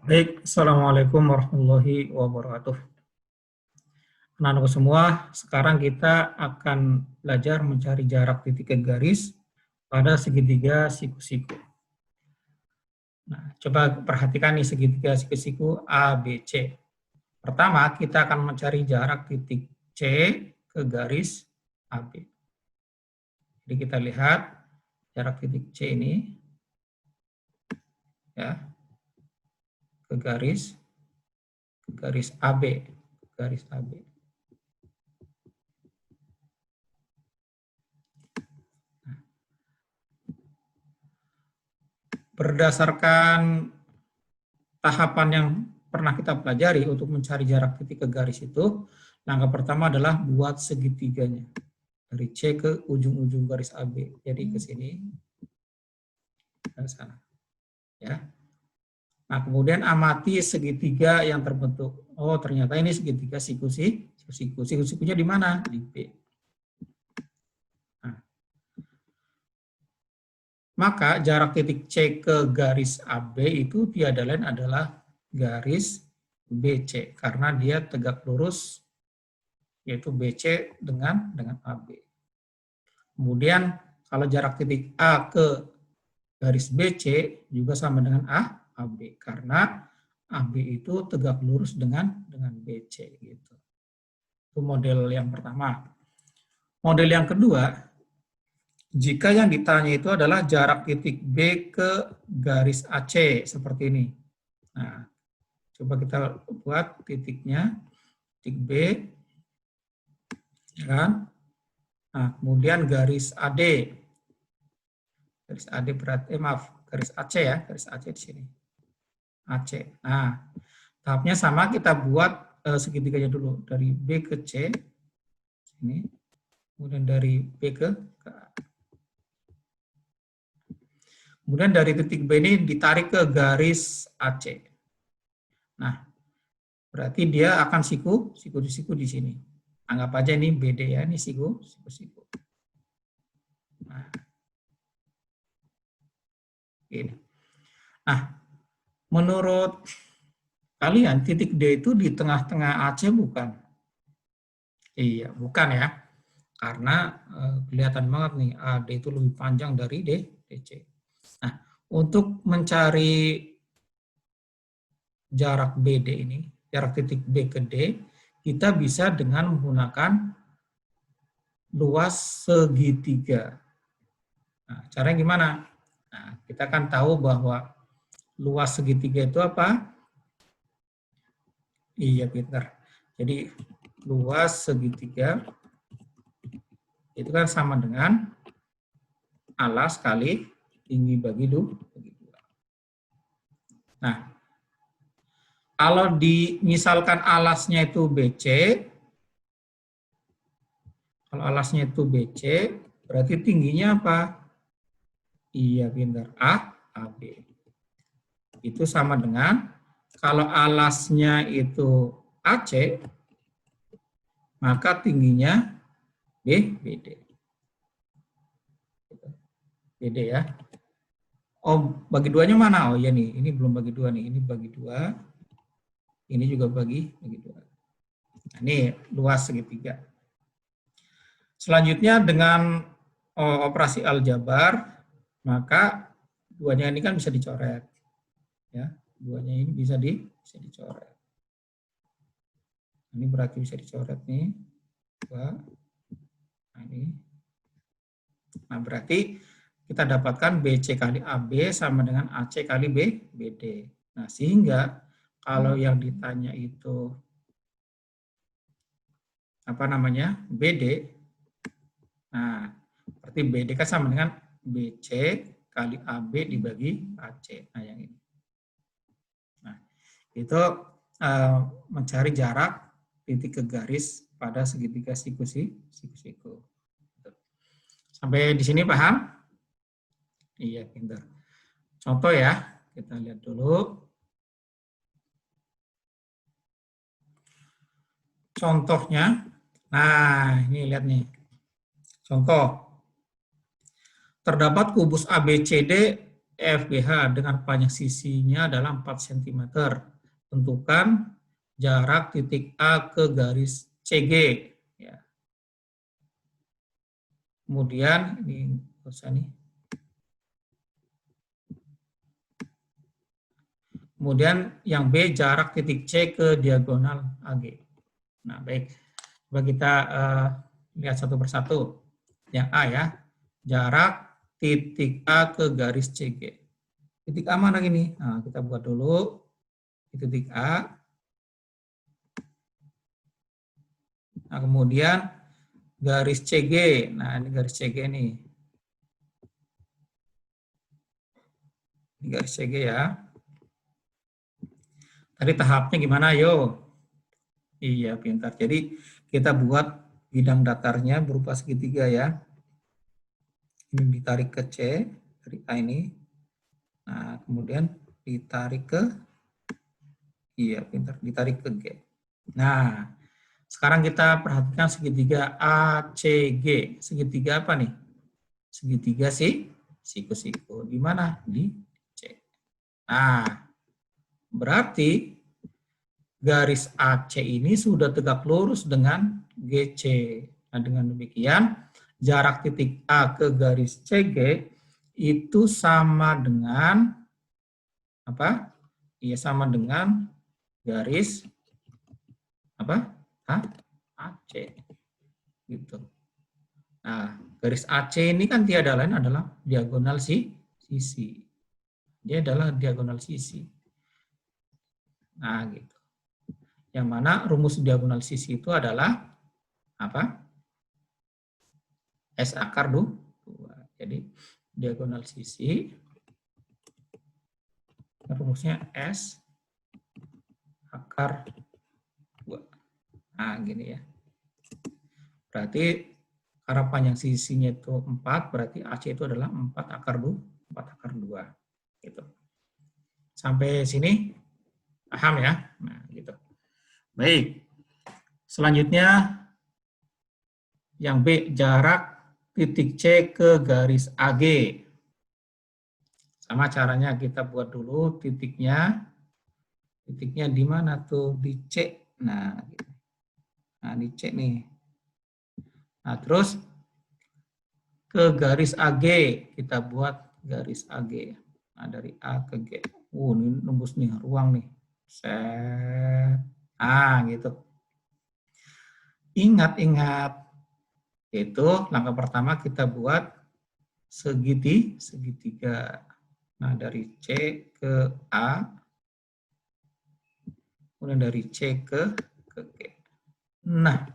Baik, Assalamualaikum warahmatullahi wabarakatuh. Anak-anakku semua, sekarang kita akan belajar mencari jarak titik ke garis pada segitiga siku-siku. Nah, coba perhatikan nih segitiga siku-siku ABC. Pertama, kita akan mencari jarak titik C ke garis AB. Jadi kita lihat jarak titik C ini ya ke garis AB, garis AB. Berdasarkan tahapan yang pernah kita pelajari untuk mencari jarak titik ke garis itu, langkah pertama adalah buat segitiganya. Dari C ke ujung-ujung garis AB. Jadi ke sini, ke sana. Ya. Nah, kemudian amati segitiga yang terbentuk. Oh, ternyata ini segitiga siku-siku. Siku-sikunya di mana? Di B. Nah, maka jarak titik C ke garis AB itu tiada lain adalah garis BC karena dia tegak lurus yaitu BC dengan AB. Kemudian kalau jarak titik A ke garis BC juga sama dengan AB karena AB itu tegak lurus dengan BC gitu. Itu model yang pertama. Model yang kedua, jika yang ditanya itu adalah jarak titik B ke garis AC seperti ini. Nah, coba kita buat titiknya, titik B, ya kan? Nah, kemudian garis AD. Garis AD berarti, garis AC ya, garis AC di sini. AC. Nah, tahapnya sama, kita buat segitiganya dulu. Dari B ke C, ini. Kemudian dari B ke A. Kemudian dari titik B ini ditarik ke garis AC. Nah, berarti dia akan siku di sini. Anggap aja ini BD ya, ini siku. Nah, ini. Nah, menurut kalian titik D itu di tengah-tengah AC bukan? Iya, bukan ya. Karena kelihatan banget nih AD itu lebih panjang dari DC. Nah, untuk mencari jarak BD ini, jarak titik B ke D, kita bisa dengan menggunakan luas segitiga. Nah, caranya gimana? Nah, kita kan tahu bahwa luas segitiga itu apa? Iya, pintar. Jadi, luas segitiga itu kan sama dengan alas kali tinggi bagi 2. Nah, kalau misalkan alasnya itu BC, kalau alasnya itu BC, berarti tingginya apa? Iya, pintar. AB. Itu sama dengan, kalau alasnya itu AC, maka tingginya BD. BD ya. Oh, bagi duanya mana? Oh iya nih, ini belum bagi dua nih. Ini bagi dua. Ini juga bagi dua. Nah, ini luas segitiga. Selanjutnya dengan operasi aljabar, maka duanya ini kan bisa dicoret. Ya, duanya ini bisa dicoret. Ini berarti bisa dicoret nih. 2. Nah, ini. Nah, berarti kita dapatkan BC kali AB sama dengan AC kali BD. Nah, sehingga kalau yang ditanya itu apa namanya? BD. Nah, berarti BD kan sama dengan BC kali AB dibagi AC. Nah, yang ini. Nah, itu mencari jarak titik ke garis pada segitiga siku-siku. Sampai di sini paham? Iya, pintar. Contoh ya, kita lihat dulu. Contohnya, nah ini lihat nih. Contoh, terdapat kubus ABCD EFGH dengan panjang sisinya adalah 4 cm. Tentukan jarak titik A ke garis CG. Ya. Kemudian, ini usah nih. Kemudian yang B, jarak titik C ke diagonal AG. Nah, baik. Coba kita lihat satu persatu. Yang A ya, jarak titik A ke garis CG. Titik A mana gini? Nah, kita buat dulu. Titik A. Nah, kemudian garis CG. Nah, ini garis CG nih. Ini garis CG ya. Tadi tahapnya gimana? Yo. Iya, pintar. Jadi kita buat bidang datarnya berupa segitiga ya. Ini ditarik ke C dari A ini. Nah, kemudian ditarik ke, iya pintar, ditarik ke G. Nah, sekarang kita perhatikan segitiga ACG. Segitiga apa nih? Segitiga siku-siku. Di mana? Di C. Nah, berarti garis AC ini sudah tegak lurus dengan GC. Nah, dengan demikian, jarak titik A ke garis CG itu sama dengan apa? Iya, sama dengan garis apa? AC. Gitu. Nah, garis AC ini kan tiada lain adalah diagonal sisi. Dia adalah diagonal sisi. Nah, gitu. Yang mana rumus diagonal sisi itu adalah apa? S akar 2. Jadi diagonal sisi rumusnya S akar 2. Nah, gini ya. Berarti karena panjang sisinya itu 4, berarti AC itu adalah 4 akar 2. 4 akar 2. Gitu. Sampai sini paham ya? Nah, gitu. Baik. Selanjutnya yang B, jarak titik C ke garis AG. Sama caranya kita buat dulu titiknya. Titiknya di mana tuh? Di C. Nah, gitu. Nah, di C nih. Nah, terus ke garis AG. Kita buat garis AG. Nah, dari A ke G. Ini nembus nih, ruang nih. Set. Ah, gitu. Ingat-ingat. Itu langkah pertama kita buat segitiga. Nah, dari C ke A, kemudian dari C ke G. Nah,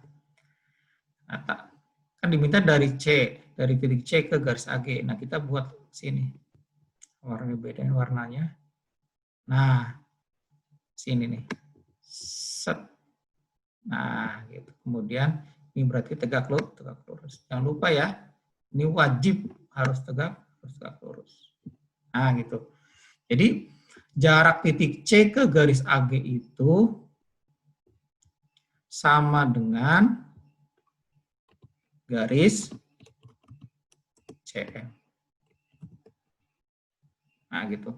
kan diminta dari C, dari titik C ke garis AG. Nah, kita buat sini. Warna bedain warnanya. Nah, sini nih. Set. Nah, gitu. Kemudian ini berarti tegak lurus. Jangan lupa ya, ini wajib harus tegak lurus. Nah, gitu. Jadi jarak titik C ke garis AG itu sama dengan garis CM. Nah, gitu.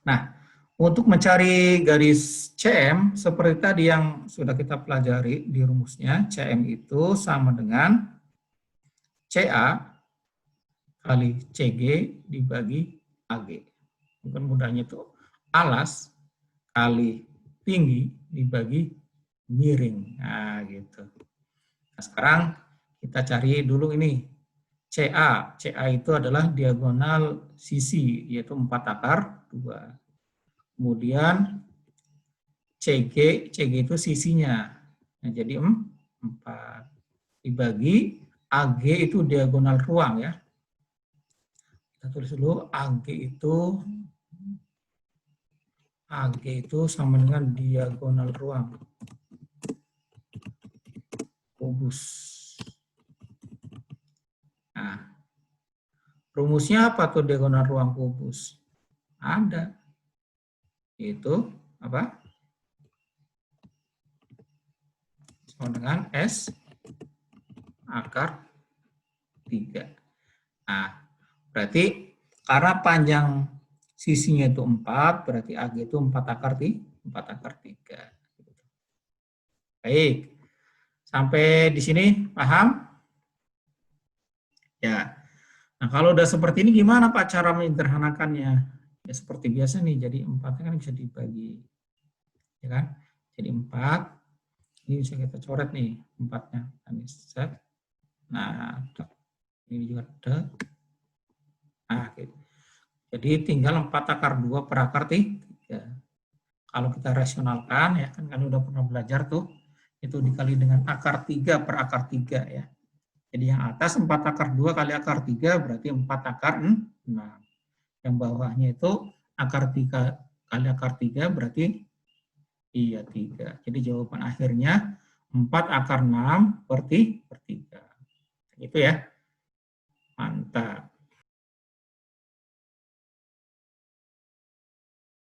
Nah, untuk mencari garis CM, seperti tadi yang sudah kita pelajari di rumusnya, CM itu sama dengan CA kali CG dibagi AG. Mungkin mudahnya itu alas kali tinggi dibagi miring. Nah, gitu. Nah, sekarang kita cari dulu ini CA. CA itu adalah diagonal sisi, yaitu 4 akar 2. Kemudian CG itu sisinya. Nah, jadi 4 dibagi AG itu diagonal ruang ya. Kita tulis dulu AG itu sama dengan diagonal ruang kubus. Nah, rumusnya apa tuh diagonal ruang kubus? Ada. Itu apa? Sama dengan S akar 3. Nah, berarti karena panjang sisinya itu 4, berarti AG itu 4 akar 3. Baik, sampai di sini paham? Ya. Nah, kalau udah seperti ini gimana Pak cara menyederhanakannya? Ya seperti biasa nih, jadi 4 kan bisa dibagi. Ya kan? Jadi 4, ini bisa kita coret nih 4-nya. Nah, ini juga ada. Nah, gitu. Jadi tinggal 4 akar 2 per akar 3. Kalau kita rasionalkan, ya kan udah pernah belajar tuh, itu dikali dengan akar 3 per akar 3 ya. Jadi yang atas 4 akar 2 kali akar 3 berarti 4 akar 6. Yang bawahnya itu akar 3 kali akar 3 berarti iya 3. Jadi jawaban akhirnya 4 akar 6 per 3. Gitu ya. Mantap.